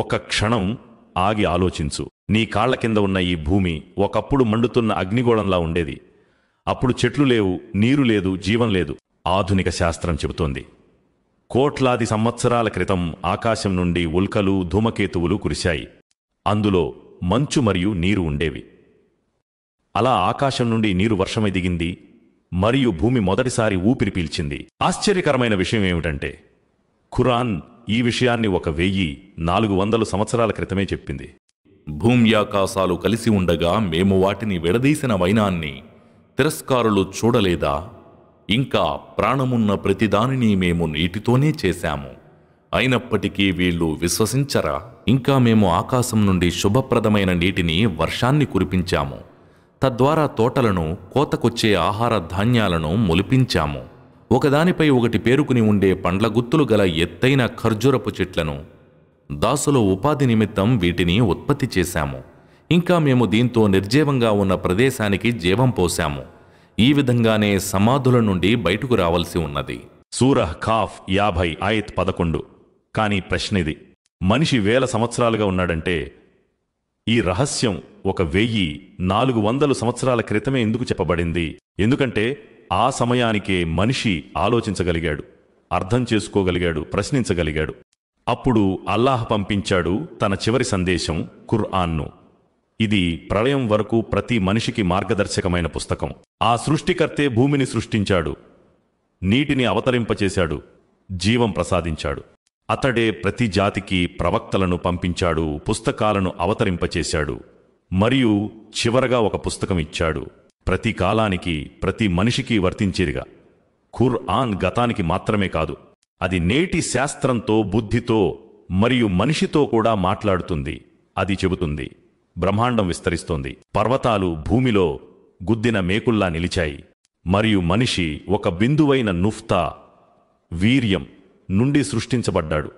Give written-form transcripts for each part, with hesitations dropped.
ఒక క్షణం ఆగి ఆలోచించు. నీ కాళ్ల కింద ఉన్న ఈ భూమి ఒకప్పుడు మండుతున్న అగ్నిగోళంలా ఉండేది. అప్పుడు చెట్లు లేవు, నీరు లేదు, జీవం లేదు. ఆధునిక శాస్త్రం చెబుతోంది కోట్లాది సంవత్సరాల క్రితం ఆకాశం నుండి ఉల్కలు, ధూమకేతువులు కురిశాయి. అందులో మంచు మరియు నీరు ఉండేవి. అలా ఆకాశం నుండి నీరు వర్షమై దిగింది మరియు భూమి మొదటిసారి ఊపిరి పీల్చింది. ఆశ్చర్యకరమైన విషయం ఏమిటంటే ఖురాన్ ఈ విషయాన్ని 1400 సంవత్సరాల క్రితమే చెప్పింది. భూమ్యాకాశాలు కలిసి ఉండగా మేము వాటిని విడదీసిన వైనాన్ని తిరస్కారులు చూడలేదా? ఇంకా ప్రాణమున్న ప్రతిదానిని మేము నీటితోనే చేశాము, అయినప్పటికీ వీళ్ళు విశ్వసించరా? ఇంకా మేము ఆకాశం నుండి శుభప్రదమైన నీటిని, వర్షాన్ని కురిపించాము. తద్వారా తోటలను, కోతకొచ్చే ఆహార ధాన్యాలను మొలిపించాము. ఒకదానిపై ఒకటి పేరుకుని ఉండే పండ్ల గుత్తులు గల ఎత్తైన ఖర్జూరపు చెట్లను, దాసుల ఉపాధి నిమిత్తం వీటిని ఉత్పత్తి చేశాము. ఇంకా మేము దీంతో నిర్జీవంగా ఉన్న ప్రదేశానికి జీవం పోశాము. ఈ విధంగానే సమాధుల నుండి బయటకు రావలసి ఉన్నది. సూరహ్ ఖాఫ్ 50 ఆయత్ 11. కానీ ప్రశ్న ఇది, మనిషి 1000 సంవత్సరాలుగా ఉన్నాడంటే ఈ రహస్యం 1400 సంవత్సరాల క్రితమే ఎందుకు చెప్పబడింది? ఎందుకంటే ఆ సమయానికే మనిషి ఆలోచించగలిగాడు, అర్థం చేసుకోగలిగాడు, ప్రశ్నించగలిగాడు. అప్పుడు అల్లాహ్ పంపించాడు తన చివరి సందేశం ఖుర్ఆన్ను. ఇది ప్రళయం వరకు ప్రతి మనిషికి మార్గదర్శకమైన పుస్తకం. ఆ సృష్టికర్తే భూమిని సృష్టించాడు, నీటిని అవతరింపచేశాడు, జీవం ప్రసాదించాడు. అతడే ప్రతి జాతికి ప్రవక్తలను పంపించాడు, పుస్తకాలను అవతరింపచేశాడు మరియు చివరగా ఒక పుస్తకం ఇచ్చాడు, ప్రతి కాలానికి, ప్రతి మనిషికి వర్తించేదిగా. ఖుర్ఆన్ గతానికి మాత్రమే కాదు, అది నేటి శాస్త్రంతో, బుద్ధితో మరియు మనిషితో కూడా మాట్లాడుతుంది. అది చెబుతుంది బ్రహ్మాండం విస్తరిస్తోంది, పర్వతాలు భూమిలో గుద్దిన మేకుల్లా నిలిచాయి మరియు మనిషి ఒక బిందువైన నుఫ్తా, వీర్యం నుండి సృష్టించబడ్డాడు.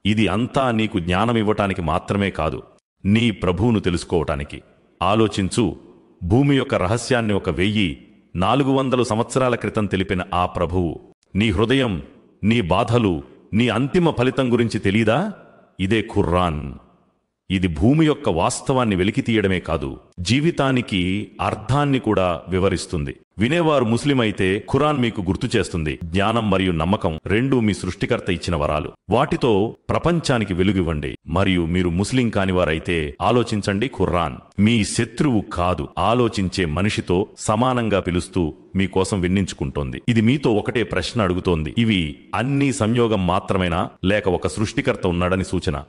ఇది అంతా నీకు జ్ఞానమివ్వటానికి మాత్రమే కాదు, నీ ప్రభువును తెలుసుకోవటానికి. ఆలోచించు, భూమి యొక్క రహస్యాన్ని 1400 సంవత్సరాల క్రితం తెలిపిన ఆ ప్రభువు నీ హృదయం, నీ బాధలు, నీ అంతిమ ఫలితం గురించి తెలీదా? ఇదే ఖుర్ఆన్. ఇది భూమి యొక్క వాస్తవాన్ని వెలికితీయడమే కాదు, జీవితానికి అర్థాన్ని కూడా వివరిస్తుంది. వినేవారు ముస్లిం అయితే ఖురాన్ మీకు గుర్తు చేస్తుంది, జ్ఞానం మరియు నమ్మకం రెండూ మీ సృష్టికర్త ఇచ్చిన వరాలు. వాటితో ప్రపంచానికి వెలుగివ్వండి. మరియు మీరు ముస్లిం కానివారైతే ఆలోచించండి, ఖురాన్ మీ శత్రువు కాదు, ఆలోచించే మనిషితో సమానంగా పిలుస్తూ మీకోసం విన్నించుకుంటోంది. ఇది మీతో ఒకటే ప్రశ్న అడుగుతోంది, ఇవి అన్నీ సంయోగం మాత్రమేనా, లేక ఒక సృష్టికర్త ఉన్నాడని సూచన?